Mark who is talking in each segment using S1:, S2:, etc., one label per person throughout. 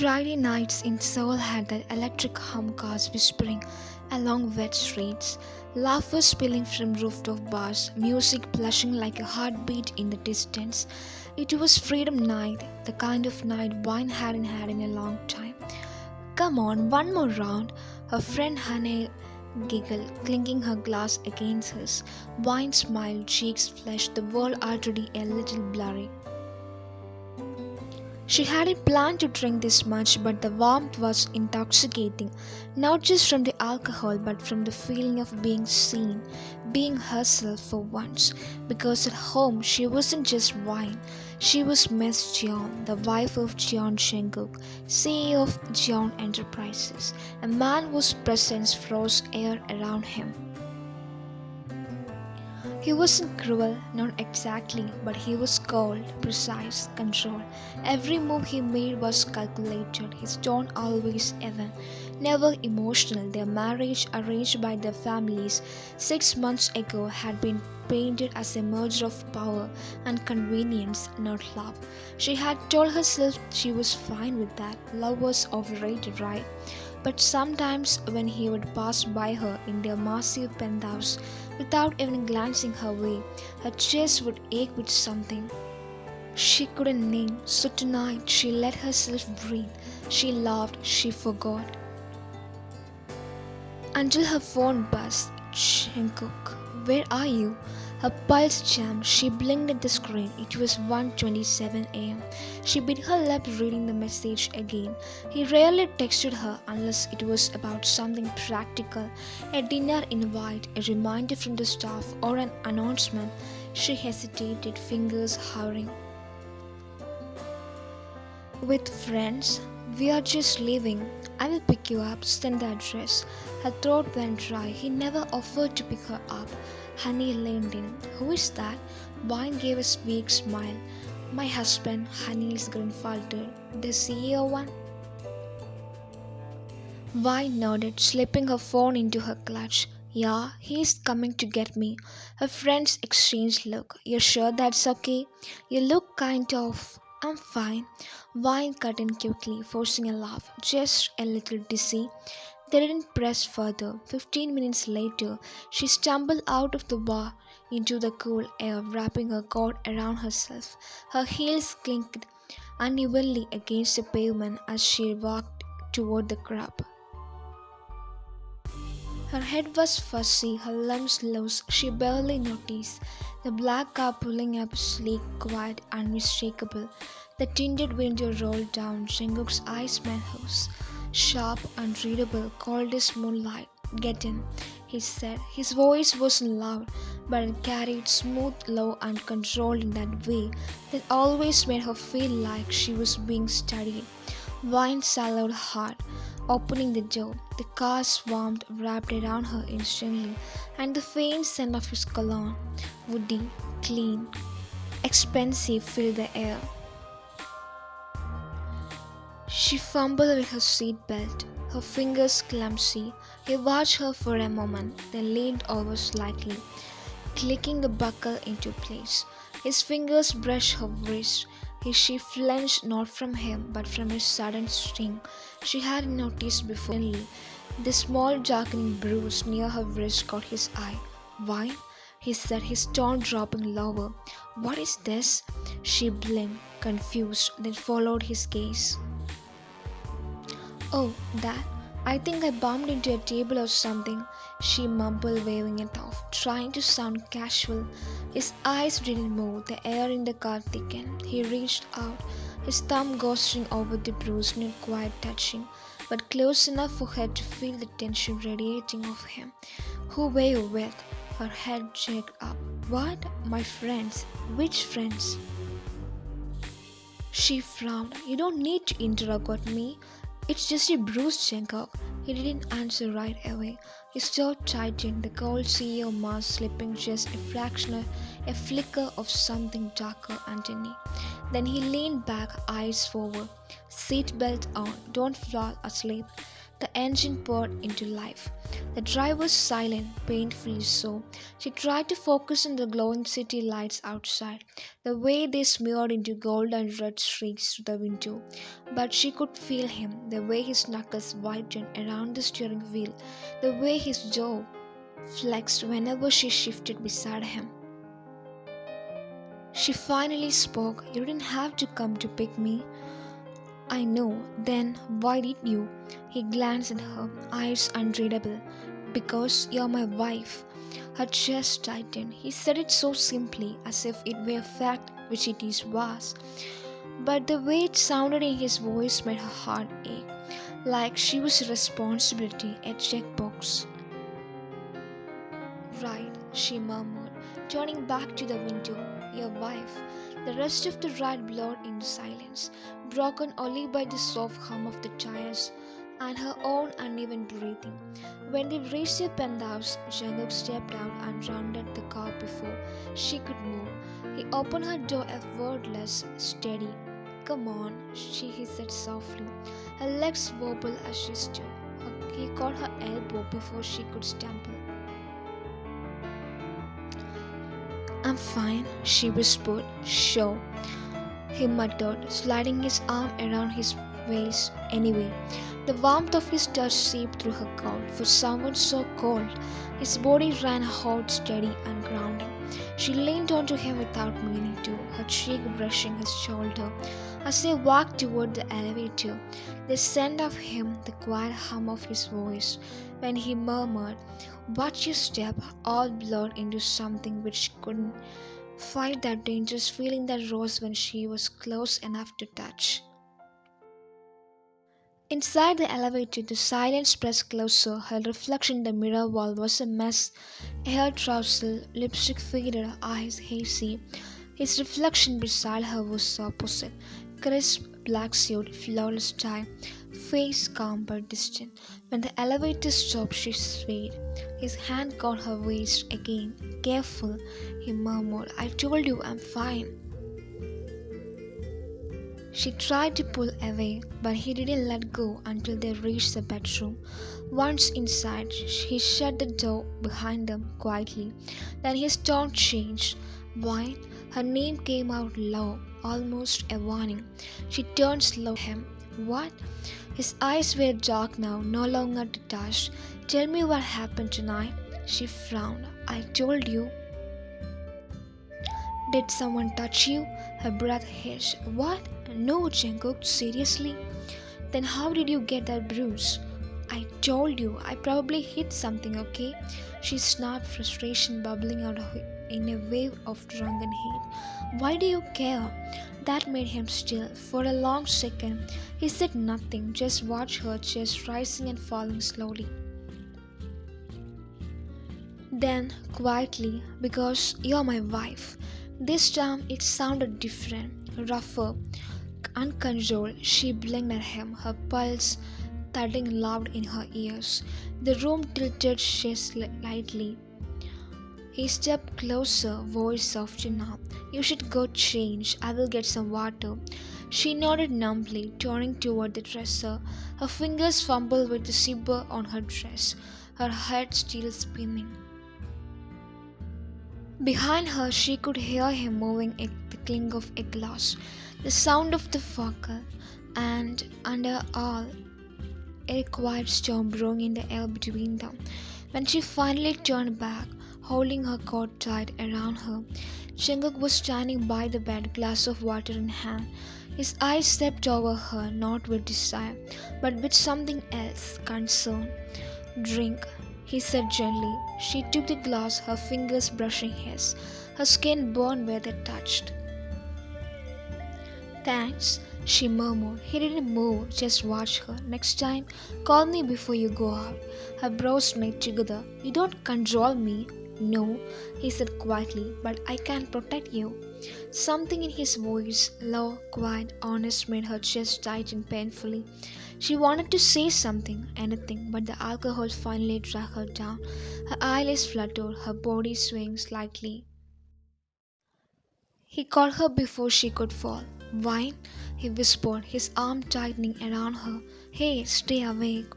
S1: Friday nights in Seoul had that electric hum cars whispering along wet streets, laughter spilling from rooftop bars, music blushing like a heartbeat in the distance. It was freedom night, the kind of night wine hadn't had in a long time. Come on, one more round. Her friend Hannah giggled, clinking her glass against his. Wine smiled, cheeks flushed, the world already a little blurry. She hadn't planned to drink this much, but the warmth was intoxicating, not just from the alcohol but from the feeling of being seen, being herself for once. Because at home she wasn't just wine, she was Miss Jeon, the wife of Jeon Jungkook, CEO of Jeon Enterprises, a man whose presence froze air around him. He wasn't cruel, not exactly, but he was cold, precise, controlled. Every move he made was calculated, his tone always even, never emotional. Their marriage, arranged by their families 6 months ago, had been painted as a merger of power and convenience, not love. She had told herself she was fine with that. Love was overrated, right? But sometimes, when he would pass by her in their massive penthouse without even glancing her way, her chest would ache with something she couldn't name. So tonight, she let herself breathe. She laughed, she forgot. Until her phone buzzed. Jungkook, where are you? Her pulse jammed. She blinked at the screen. It was 1:27 a.m. She bit her lip reading the message again. He rarely texted her unless it was about something practical, a dinner invite, a reminder from the staff, or an announcement. She hesitated, fingers hovering. With friends, we are just leaving. I will pick you up, send the address. Her throat went dry. He never offered to pick her up. Honey leaned in. Who is that? Wine gave a weak smile. My husband, Honey's grin faltered. The CEO one? Wine nodded, slipping her phone into her clutch. Yeah, he's coming to get me. Her friends exchanged look. You're sure that's okay? You look kind of. I'm fine. Wine cut in quickly, forcing a laugh. Just a little dizzy. They didn't press further. 15 minutes later, she stumbled out of the bar into the cool air, wrapping her coat around herself. Her heels clinked unevenly against the pavement as she walked toward the crowd. Her head was fuzzy, her limbs loose. She barely noticed. The black car pulling up, sleek, quiet, unmistakable. The tinted window rolled down. Jungkook's eyes met hers. Sharp, unreadable, cold as moonlight. Get in, he said. His voice wasn't loud, but it carried smooth, low, and controlled in that way that always made her feel like she was being studied. Wine swallowed hard, opening the door. The car swarmed, wrapped around her instantly, and the faint scent of his cologne, woody, clean, expensive, filled the air. She fumbled with her seatbelt, her fingers clumsy. He watched her for a moment, then leaned over slightly, clicking the buckle into place. His fingers brushed her wrist. She flinched not from him, but from his sudden sting. She hadn't noticed before. Suddenly, the small darkening bruise near her wrist caught his eye. Wine? He said, his tone dropping lower. What is this? She blinked, confused, then followed his gaze. Oh, that. I think I bumped into a table or something, she mumbled, waving it off, trying to sound casual. His eyes didn't move, the air in the car thickened. He reached out, his thumb ghosting over the bruise, not quite touching, but close enough for her to feel the tension radiating off him. Who were you with? Her head jerked up. What? My friends. Which friends? She frowned. You don't need to interrogate me. It's just a bruise, Jungkook. He didn't answer right away. His jaw tightened, the cold CEO mask slipping just a flicker of something darker underneath. Then he leaned back, eyes forward. Seatbelt on, don't fall asleep. The engine poured into life. The drive was silent, painfully so. She tried to focus on the glowing city lights outside, the way they smeared into gold and red streaks through the window. But she could feel him, the way his knuckles whitened around the steering wheel, the way his jaw flexed whenever she shifted beside him. She finally spoke. "You didn't have to come to pick me." "I know. Then why did you?" He glanced at her, eyes unreadable. "Because you're my wife." Her chest tightened. He said it so simply, as if it were a fact, which it is was. But the way it sounded in his voice made her heart ache, like she was a responsibility, a checkbox. "Right," she murmured, turning back to the window. "Your wife." The rest of the ride blurred in silence, broken only by the soft hum of the tires and her own uneven breathing. When they reached the penthouse, Jungkook stepped out and rounded the car before she could move. He opened her door effortless, steady. "Come on," he said softly, her legs wobble as she stood. He caught her elbow before she could stumble. "I'm fine," she whispered. "Sure," he muttered, sliding his arm around his waist anyway. The warmth of his touch seeped through her coat. For someone so cold, his body ran hot, steady, and grounding. She leaned onto him without meaning to, her cheek brushing his shoulder. As they walked toward the elevator, the scent of him, the quiet hum of his voice, when he murmured, "Watch your step," all blurred into something which couldn't fight that dangerous feeling that rose when she was close enough to touch. Inside the elevator, the silence pressed closer. Her reflection in the mirror wall was a mess. Hair tousled, lipstick faded, eyes hazy. His reflection beside her was opposite. Crisp, black suit, flawless tie, face calm but distant. When the elevator stopped, she swayed. His hand caught her waist again. "Careful," he murmured. "I told you I'm fine." She tried to pull away, but he didn't let go until they reached the bedroom. Once inside, he shut the door behind them quietly. Then his tone changed. "Wine?" Her name came out low, almost a warning. She turned slowly to him. "What?" His eyes were dark now, no longer detached. "Tell me what happened tonight." She frowned. "I told you." "Did someone touch you?" Her breath hissed. "What? No, Jungkook, seriously?" "Then how did you get that bruise?" "I told you, I probably hit something, okay?" She snapped, frustration bubbling out of her in a wave of drunken hate. "Why do you care?" That made him still. For a long second, he said nothing, just watched her chest rising and falling slowly. Then, quietly, "Because you're my wife." This time it sounded different, rougher, uncontrolled. She blinked at him, her pulse thudding loud in her ears. The room tilted slightly. He stepped closer, voice softened now. "You should go change. I will get some water." She nodded numbly, turning toward the dresser. Her fingers fumbled with the zipper on her dress, her head still spinning. Behind her, she could hear him moving the clink of a glass, the sound of the focal, and under all, a quiet storm brewing in the air between them. When she finally turned back, holding her coat tight around her, Jungkook was standing by the bed, glass of water in hand. His eyes stepped over her, not with desire, but with something else, concern. "Drink," he said gently. She took the glass, her fingers brushing his. Her skin burned where they touched. "Thanks," she murmured. He didn't move, just watched her. "Next time, call me before you go out." Her brows knit together. "You don't control me." "No," he said quietly, "but I can protect you." Something in his voice, low, quiet, honest, made her chest tighten painfully. She wanted to say something, anything, but the alcohol finally dragged her down. Her eyelids fluttered, her body swaying slightly. He caught her before she could fall. "Wine?" he whispered, his arm tightening around her. "Hey, stay awake."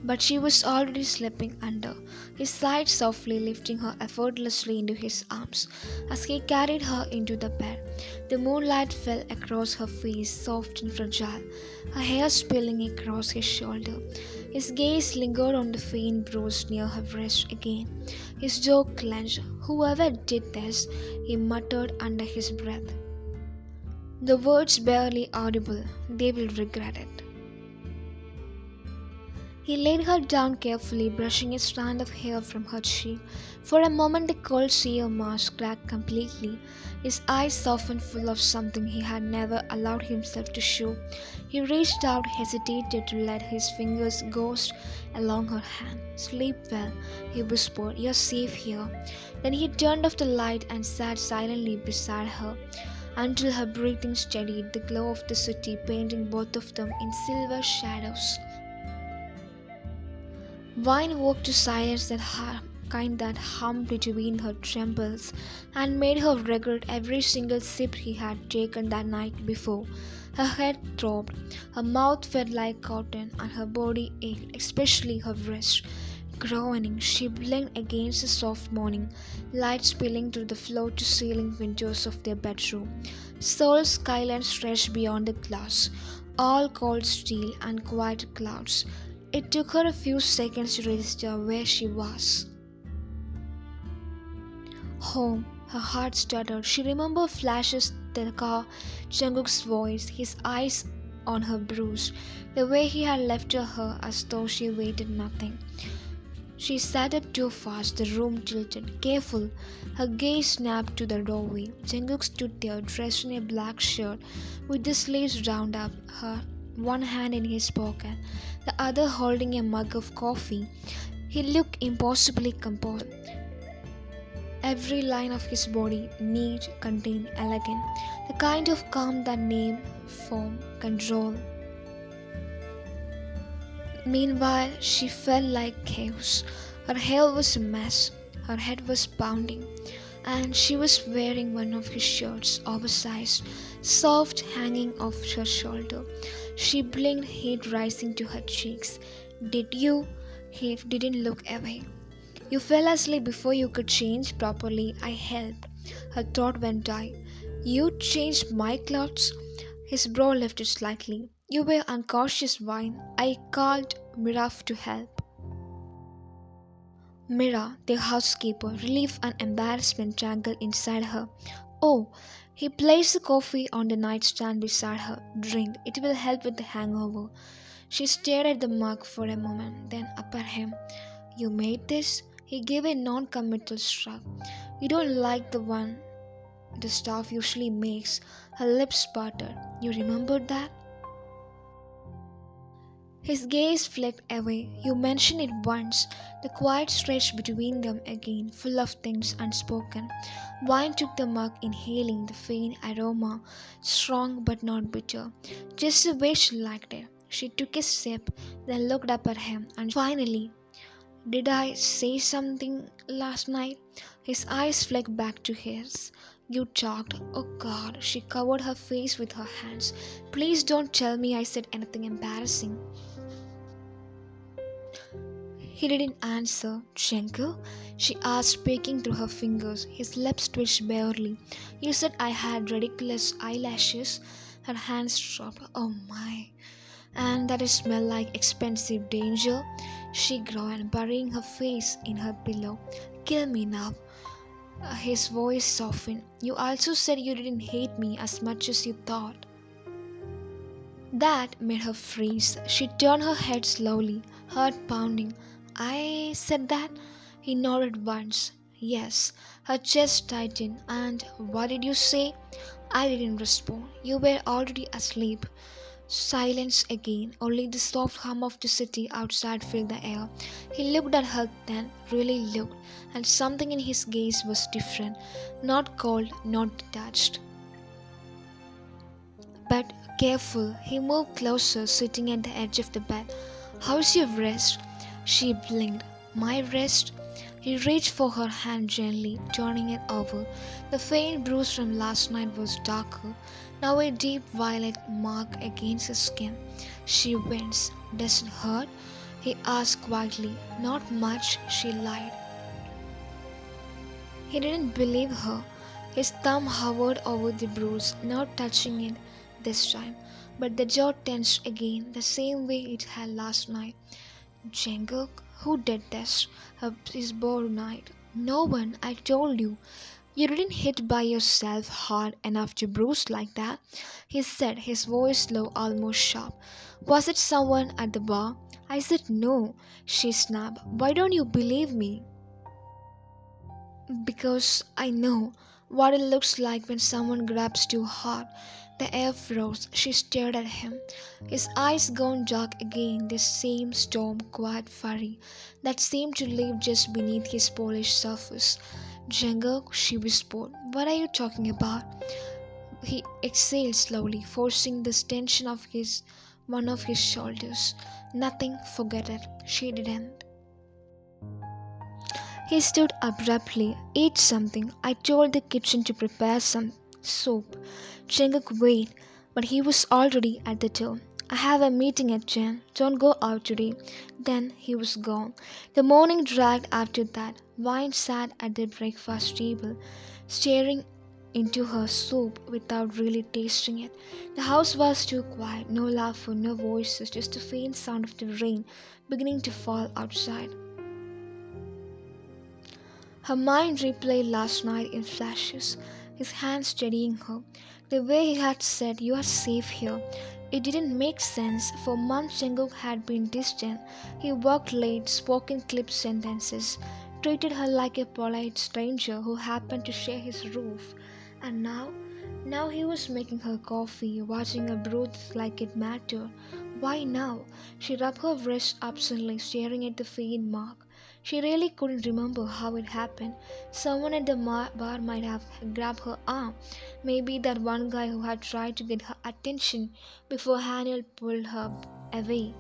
S1: But she was already slipping under. He sighed softly, lifting her effortlessly into his arms. As he carried her into the bed, the moonlight fell across her face, soft and fragile, her hair spilling across his shoulder. His gaze lingered on the faint bruise near her wrist again. His jaw clenched. "Whoever did this," he muttered under his breath. The words barely audible, "they will regret it." He laid her down carefully, brushing a strand of hair from her cheek. For a moment the cold seer mask cracked completely. His eyes softened, full of something he had never allowed himself to show. He reached out, hesitated to let his fingers ghost along her hand. "Sleep well," he whispered. "You're safe here." Then he turned off the light and sat silently beside her until her breathing steadied, the glow of the city painting both of them in silver shadows. Wine woke to silence, that kind that hummed between her temples and made her regret every single sip he had taken that night before. Her head throbbed, her mouth felt like cotton, and her body ached, especially her wrist. Groaning, she blinked against the soft morning light spilling through the floor-to-ceiling windows of their bedroom. Seoul's skyline stretched beyond the glass, all cold steel and quiet clouds. It took her a few seconds to register where she was. Home. Her heart stuttered. She remembered flashes, the car, Jungkook's voice, his eyes on her bruise, the way he had left her as though she waited nothing. She sat up too fast, the room tilted. Careful, her gaze snapped to the doorway. Jungkook stood there, dressed in a black shirt, with the sleeves round up, her one hand in his pocket, the other holding a mug of coffee. He looked impossibly composed. Every line of his body neat, contained, elegant, the kind of calm that name, form, control. Meanwhile, she felt like chaos. Her hair was a mess, her head was pounding, and she was wearing one of his shirts, oversized, soft, hanging off her shoulder. She blinked, heat rising to her cheeks. "Did you?" He didn't look away. "You fell asleep before you could change properly. I helped." Her throat went dry. "You changed my clothes?" His brow lifted slightly. "You were unconscious, Wine. I called Mira to help." Mira, the housekeeper, relief and embarrassment tangled inside her. "Oh." He placed the coffee on the nightstand beside her. "Drink. It will help with the hangover." She stared at the mug for a moment, then up at him. "You made this?" He gave a non-committal shrug. "You don't like the stuff usually makes." Her lips parted. "You remembered that?" His gaze flicked away. "You mentioned it once." The quiet stretched between them again, full of things unspoken. Wine took the mug, inhaling the faint aroma, strong but not bitter, just the way she liked it. She took a sip, then looked up at him, and finally, "Did I say something last night?" His eyes flicked back to his. "You talked." "Oh God." She covered her face with her hands. "Please don't tell me I said anything embarrassing." He didn't answer. "Jenko?" she asked, peeking through her fingers. His lips twitched barely. "You said I had ridiculous eyelashes." Her hands dropped. "Oh my. And that it smelled like expensive danger?" She groaned, burying her face in her pillow. "Kill me now." His voice softened. "You also said you didn't hate me as much as you thought." That made her freeze. She turned her head slowly, heart pounding. "I said that?" He nodded once. "Yes." Her chest tightened. "And what did you say?" I didn't respond. "You were already asleep." Silence again. Only the soft hum of the city outside filled the air. He looked at her then, really looked, and something in his gaze was different. Not cold, not detached, but careful. He moved closer, sitting at the edge of the bed. "How's your wrist?" She blinked. "My wrist?" He reached for her hand gently, turning it over. The faint bruise from last night was darker, now a deep violet mark against his skin. She winces. Does it hurt? He asked quietly. Not much, she lied. He didn't believe her. His thumb hovered over the bruise, not touching it this time. But the jaw tensed again, the same way it had last night. Jenguk, who did this? His bored night. No one, I told you. You didn't hit by yourself hard enough to bruise like that, he said, his voice low, almost sharp. Was it someone at the bar? I said no, she snapped. Why don't you believe me? Because I know what it looks like when someone grabs too hard. The air froze. She stared at him. His eyes gone dark again, the same storm, quiet fury that seemed to live just beneath his polished surface. Django, she whispered, what are you talking about? He exhaled slowly, forcing the tension of his one of his shoulders. Nothing, forget it. She didn't. He stood abruptly. Eat something. I told the kitchen to prepare some soup. Chenguk wait, but he was already at the door. I have a meeting at 10. Don't go out today. Then he was gone. The morning dragged after that. Vine sat at the breakfast table, staring into her soup without really tasting it. The house was too quiet, no laughter, no voices, just a faint sound of the rain beginning to fall outside. Her mind replayed last night in flashes, his hand steadying her. The way he had said, you are safe here. It didn't make sense. For months Jungkook had been distant. He worked late, spoken clipped sentences, treated her like a polite stranger who happened to share his roof. And now he was making her coffee, watching her brew like it mattered. Why now? She rubbed her wrist absently, staring at the faint mark. She really couldn't remember how it happened. Someone at the bar might have grabbed her arm. Maybe that one guy who had tried to get her attention before Haniel pulled her away.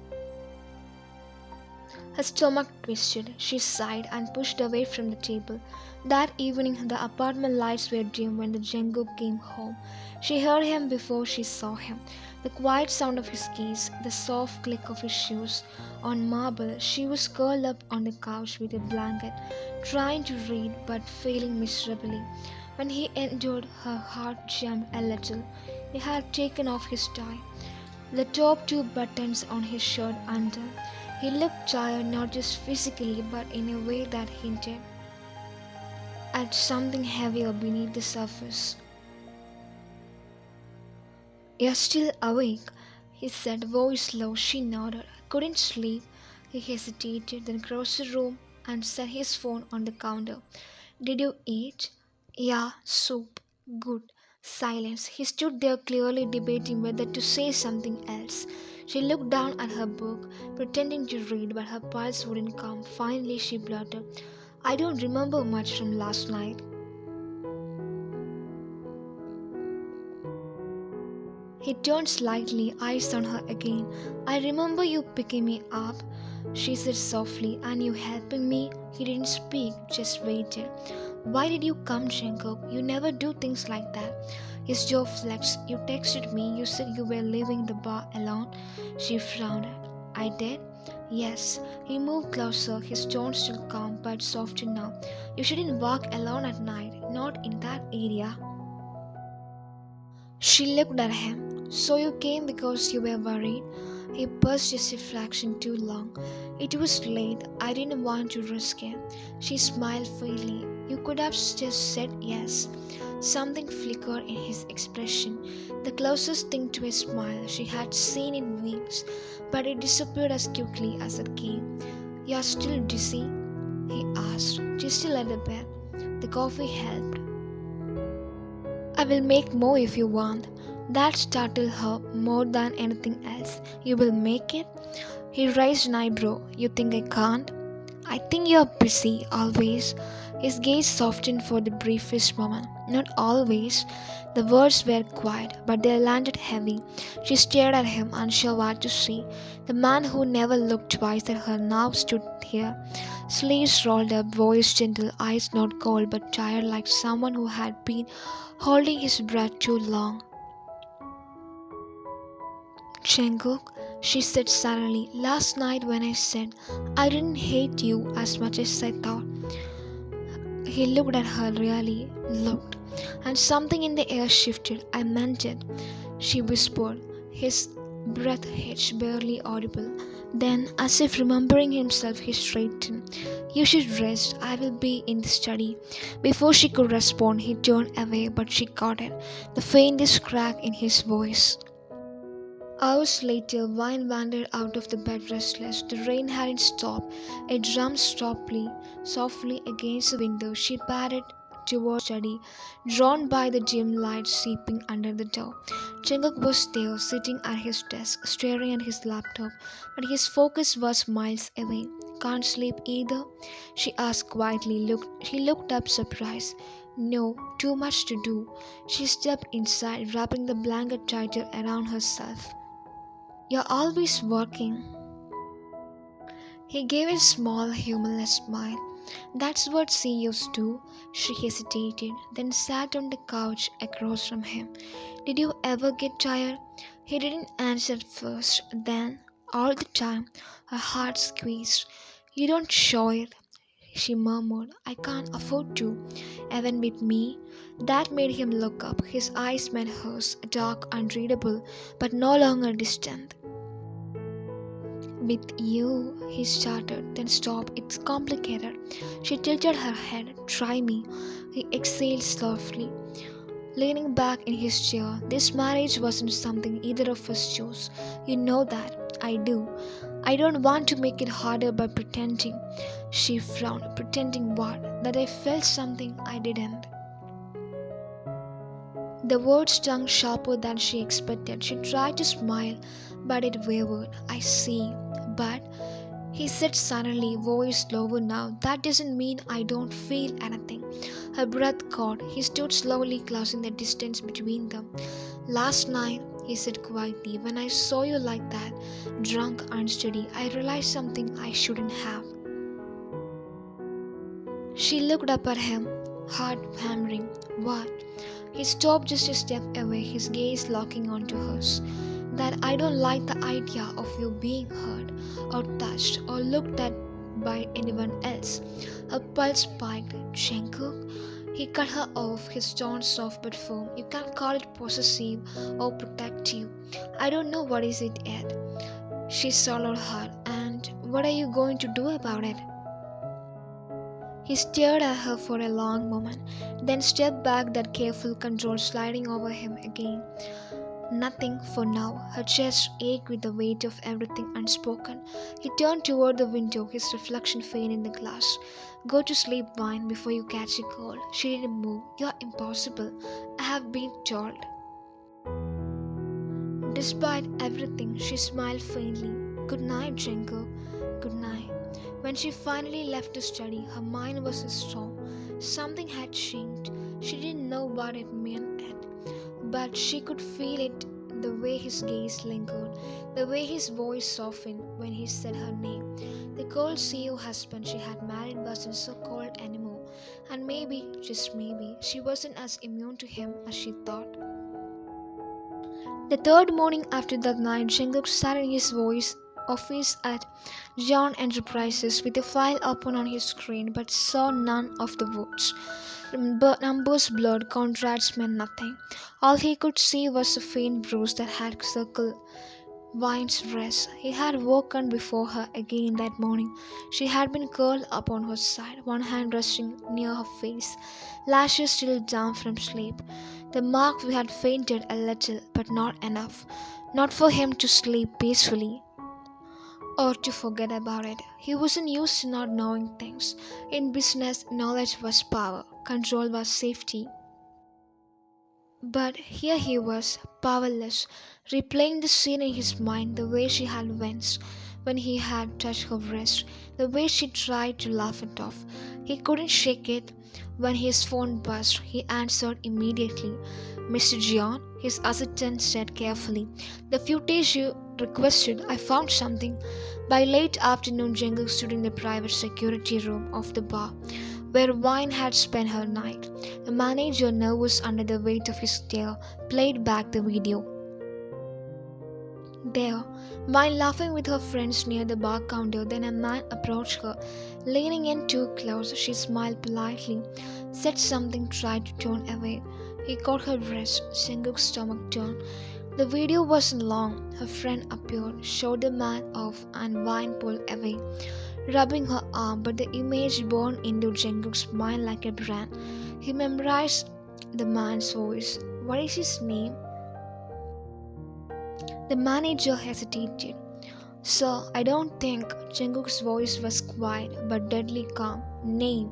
S1: Her stomach twisted. She sighed and pushed away from the table. That evening, the apartment lights were dim when the Jungkook came home. She heard him before she saw him. The quiet sound of his keys, the soft click of his shoes on marble. She was curled up on the couch with a blanket, trying to read but failing miserably. When he entered, her heart jumped a little. He had taken off his tie, the top two buttons on his shirt undone. He looked tired not just physically but in a way that hinted at something heavier beneath the surface. You're still awake, he said, voice low. She nodded. Couldn't sleep. He hesitated, then crossed the room and set his phone on the counter. Did you eat? Yeah, soup. Good. Silence. He stood there clearly debating whether to say something else. She looked down at her book, pretending to read, but her pulse wouldn't come. Finally, she blurted, I don't remember much from last night. He turned slightly, eyes on her again. I remember you picking me up, she said softly, and you helping me. He didn't speak, just waited. Why did you come, Jungkook? You never do things like that. His jaw flexed. You texted me. You said you were leaving the bar alone. She frowned. I did? Yes. He moved closer, his tone still calm but softer now. You shouldn't walk alone at night, not in that area. She looked at him. So you came because you were worried? He paused just a fraction too long. It was late. I didn't want to risk it. She smiled faintly. You could have just said yes. Something flickered in his expression, the closest thing to a smile she had seen in weeks, but it disappeared as quickly as it came. You're still dizzy? He asked, just a little bit. The coffee helped. I will make more if you want. That startled her more than anything else. You will make it? He raised an eyebrow. You think I can't? I think you're busy, always. His gaze softened for the briefest moment. Not always. The words were quiet, but they landed heavy. She stared at him, unsure what to say. The man who never looked twice at her now stood here. Sleeves rolled up, voice gentle, eyes not cold but tired like someone who had been holding his breath too long. Jungkook, she said suddenly, last night when I said I didn't hate you as much as I thought. He looked at her, really looked, and something in the air shifted. I meant it, she whispered, his breath hitched barely audible. Then, as if remembering himself, he straightened. You should rest. I will be in the study. Before she could respond, he turned away, but she caught it, the faintest crack in his voice. Hours later, Vine wandered out of the bed restless. The rain hadn't stopped. It drummed softly against the window. She padded towards the study, drawn by the dim light seeping under the door. Jungkook was there, sitting at his desk, staring at his laptop, but his focus was miles away. Can't sleep either? She asked quietly. He looked up surprised. No, too much to do. She stepped inside, wrapping the blanket tighter around herself. You're always working. He gave a small, humorless smile. That's what CEOs do. She hesitated, then sat on the couch across from him. Did you ever get tired? He didn't answer at first, then, all the time, her heart squeezed. You don't show it, she murmured. I can't afford to. Even with me. That made him look up. His eyes met hers, dark, unreadable, but no longer distant. With you, he started, then stopped. It's complicated. She tilted her head. Try me. He exhaled softly, leaning back in his chair. This marriage wasn't something either of us chose. You know that. I do. I don't want to make it harder by pretending. She frowned. Pretending what? That I felt something I didn't. The words stung sharper than she expected. She tried to smile, but it wavered. I see. But, he said suddenly, voice lower now, that doesn't mean I don't feel anything. Her breath caught. He stood slowly, closing the distance between them. Last night, he said quietly, when I saw you like that, drunk, unsteady, I realized something I shouldn't have. She looked up at him, heart hammering. What? He stopped just a step away, his gaze locking onto hers. That I don't like the idea of you being hurt, or touched, or looked at by anyone else. Her pulse spiked. Jungkook? He cut her off, his tone soft but firm. You can't call it possessive or protective. I don't know what is it yet. She swallowed hard. And what are you going to do about it? He stared at her for a long moment, then stepped back, that careful control sliding over him again. Nothing for now. Her chest ached with the weight of everything unspoken. He turned toward the window, his reflection faint in the glass. Go to sleep, Vine, before you catch a cold. She didn't move. You're impossible. I have been told. Despite everything, she smiled faintly. Good night, Jungkook. Good night. When she finally left the study, her mind was a storm. Something had changed. She didn't know what it meant yet, but she could feel it, the way his gaze lingered, the way his voice softened when he said her name. The cold CEO husband she had married wasn't so cold anymore, and maybe, just maybe, she wasn't as immune to him as she thought. The third morning after that night, Jungkook sat in his office at John Enterprises with a file open on his screen but saw none of the votes. Numbers blurred, contracts meant nothing. All he could see was a faint bruise that had circled Vine's wrist. He had woken before her again that morning. She had been curled up on her side, one hand resting near her face, lashes still damp from sleep. The mark had fainted a little, but not enough. Not for him to sleep peacefully or to forget about it. He wasn't used to not knowing things. In business, knowledge was power, control was safety. But here he was, powerless, replaying the scene in his mind, the way she had winced when he had touched her wrist, the way she tried to laugh it off. He couldn't shake it. When his phone buzzed, he answered immediately. Mr. John, his assistant said carefully, the footage you requested, I found something. By late afternoon, Jungkook stood in the private security room of the bar, where Vine had spent her night. The manager, nervous under the weight of his tale, played back the video. There, while laughing with her friends near the bar counter, then a man approached her. Leaning in too close, she smiled politely, said something, tried to turn away. He caught her wrist. Jungkook's stomach turned. The video wasn't long. Her friend appeared, showed the man off, and Vine pulled away, rubbing her arm, but the image burned into Jungkook's mind like a brand. He memorized the man's voice. What is his name? The manager hesitated. Sir, I don't think. Jungkook's voice was quiet but deadly calm. Name.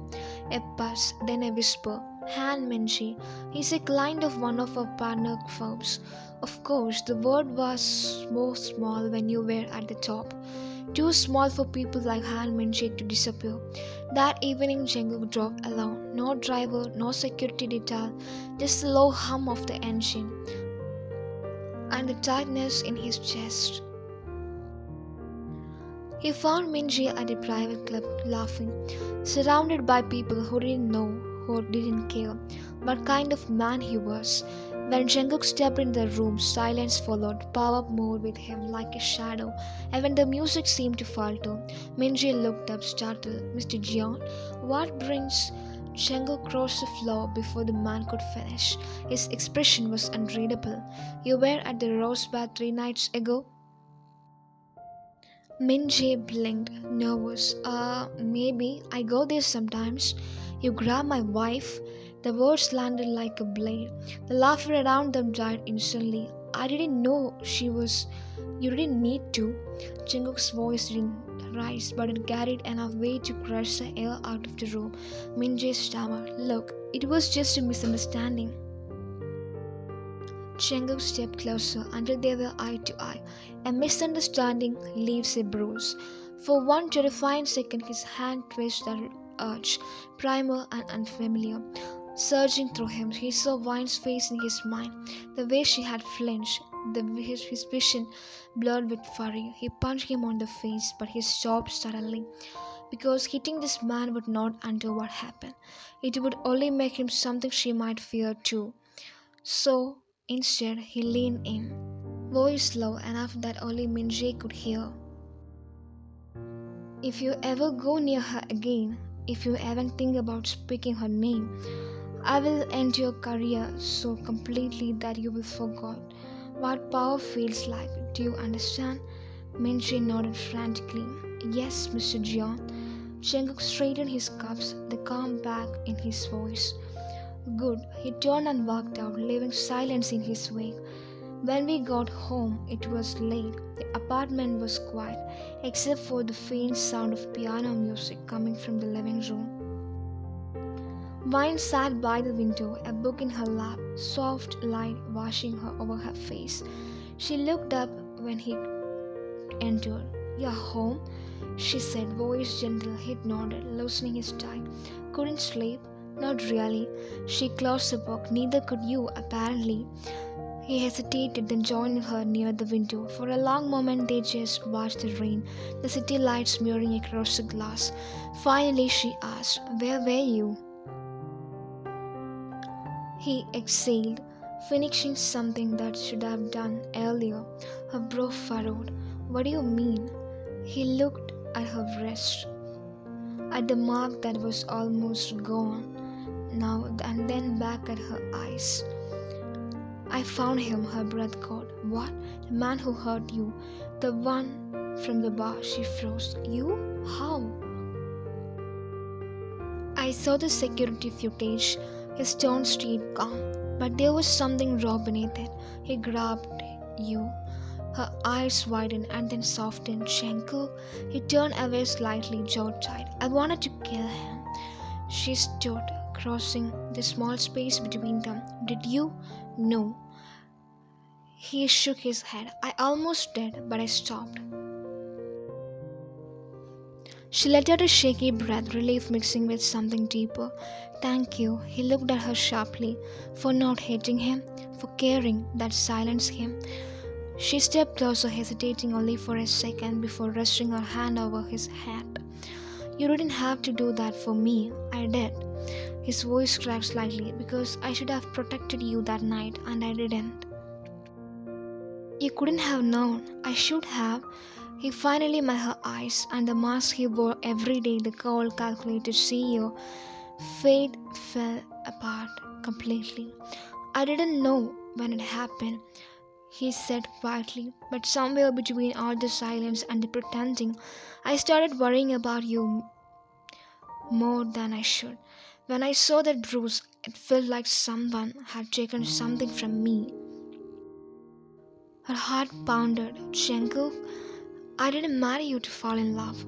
S1: A pause, then a whisper. Han Minji. He's a client of one of our partner firms. Of course, the word was so small when you were at the top. Too small for people like Han Minji to disappear. That evening, Jungkook drove alone. No driver, no security detail, just the low hum of the engine and the tightness in his chest. He found Minji at a private club laughing, surrounded by people who didn't know, who didn't care, what kind of man he was. When Jungkook stepped in the room, silence followed. Power moved with him like a shadow, and when the music seemed to falter, Minji looked up startled. Mr. Jeon, what brings? Jungkook crossed the floor before the man could finish. His expression was unreadable. You were at the Rose Bath 3 nights ago? Minji blinked, nervous. Maybe. I go there sometimes. You grab my wife? The words landed like a blade. The laughter around them died instantly. I didn't know she was. You didn't need to. Jungkook's voice didn't rise, but it carried enough weight to crush the air out of the room. Minji stammered. Look, it was just a misunderstanding. Jungkook stepped closer until they were eye to eye. A misunderstanding leaves a bruise. For one terrifying second, his hand twisted that urge, primal and unfamiliar, surging through him. He saw Vine's face in his mind, the way she had flinched, his vision blurred with fury. He punched him on the face, but he stopped suddenly, because hitting this man would not undo what happened. It would only make him something she might fear too. So, instead, he leaned in, voice low enough that only Minji could hear. If you ever go near her again, if you even think about speaking her name, I will end your career so completely that you will forget what power feels like. Do you understand? Minji nodded frantically. Yes, Mr. Jeon. Jungkook straightened his cuffs, the calm back in his voice. Good. He turned and walked out, leaving silence in his wake. When we got home, it was late. The apartment was quiet, except for the faint sound of piano music coming from the living room. Vine sat by the window, a book in her lap, soft light washing her over her face. She looked up when he entered. You're home? She said, voice gentle. He nodded, loosening his tie. Couldn't sleep? Not really. She closed the book. Neither could you, apparently. He hesitated, then joined her near the window. For a long moment they just watched the rain, the city lights smearing across the glass. Finally she asked, where were you? He exhaled, finishing something that should have done earlier. Her brow furrowed. What do you mean? He looked at her wrist, at the mark that was almost gone now, and then back at her eyes. I found him, her breath caught. What? The man who hurt you. The one from the bar. She froze. You? How? I saw the security footage. His tone stayed calm, but there was something raw beneath it. He grabbed you. Her eyes widened and then softened. Jungkook. He turned away slightly, jaw tight. I wanted to kill him. She stood, crossing the small space between them. Did you? No. He shook his head. I almost did, but I stopped. She let out a shaky breath, relief mixing with something deeper. Thank you. He looked at her sharply. For not hating him, for caring, that silenced him. She stepped closer, hesitating only for a second before resting her hand over his head. You didn't have to do that for me. I did. His voice cracked slightly, because I should have protected you that night, and I didn't. You couldn't have known. I should have. He finally met her eyes, and the mask he wore every day, the cold, calculated CEO, fate fell apart completely. I didn't know when it happened, he said quietly, but somewhere between all the silence and the pretending, I started worrying about you more than I should. When I saw that bruise, it felt like someone had taken something from me. Her heart pounded. Jungkook, I didn't marry you to fall in love.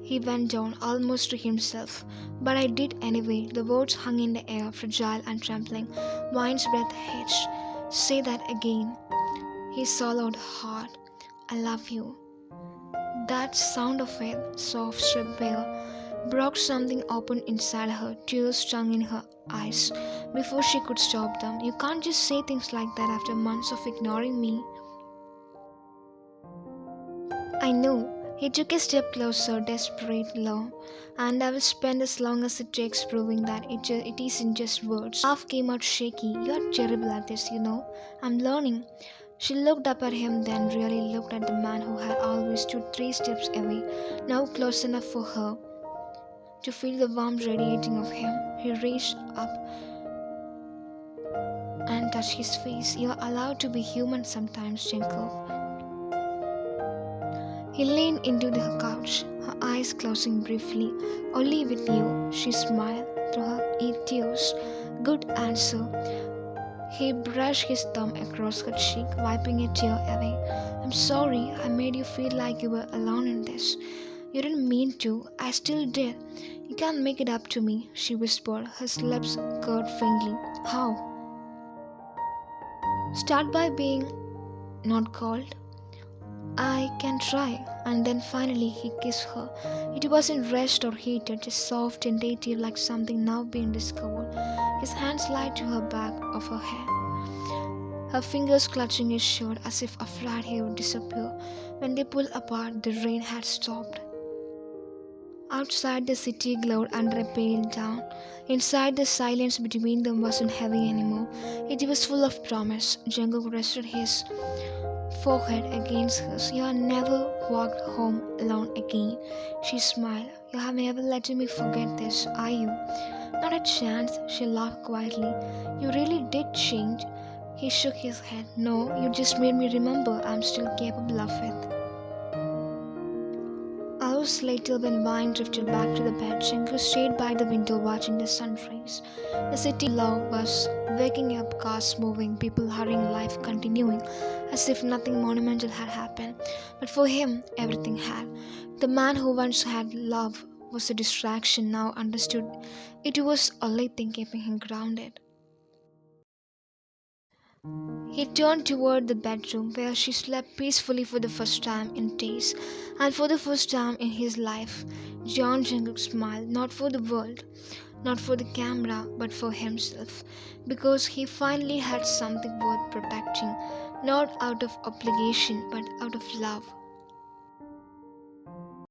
S1: He went down almost to himself. But I did anyway. The words hung in the air, fragile and trembling. Wine's breath hitched. Say that again. He swallowed hard. I love you. That sound of it, soft strip veil, broke something open inside her. Tears stung in her eyes before she could stop them. You can't just say things like that after months of ignoring me. I know. He took a step closer, desperate, low, and I will spend as long as it takes proving that it isn't just words. Laugh came out shaky. You're terrible at this, you know. I'm learning. She looked up at him, then really looked at the man who had always stood 3 steps away, now close enough for her to feel the warmth radiating off him. He reached up and touched his face. You're allowed to be human sometimes, Jenko. He leaned into the couch, her eyes closing briefly. Only with you, she smiled through her tears. Good answer. He brushed his thumb across her cheek, wiping a tear away. I'm sorry I made you feel like you were alone in this. You didn't mean to. I still did. You can't make it up to me, she whispered, her lips curled faintly. How? Start by being not cold. I can try. And then finally he kissed her. It wasn't rushed or heated, just soft, tentative, like something now being discovered. His hands slid to her back of her head, her fingers clutching his shirt as if afraid he would disappear. When they pulled apart, the rain had stopped. Outside, the city glowed under a pale dawn. Inside, the silence between them wasn't heavy anymore. It was full of promise. Jungkook rested his forehead against hers. You have never walked home alone again. She smiled. You have never let me forget this, are you? Not a chance, she laughed quietly. You really did change. He shook his head. No, you just made me remember I'm still capable of it. Hours later, when Wine drifted back to the bed, Shinku stayed by the window watching the sunrise. The city below was waking up, cars moving, people hurrying, life continuing, as if nothing monumental had happened. But for him, everything had. The man who once had love was a distraction, now understood it was only thing keeping him grounded. He turned toward the bedroom where she slept peacefully for the first time in days, and for the first time in his life. John Jungkook smiled, not for the world, not for the camera, but for himself, because he finally had something worth protecting, not out of obligation, but out of love.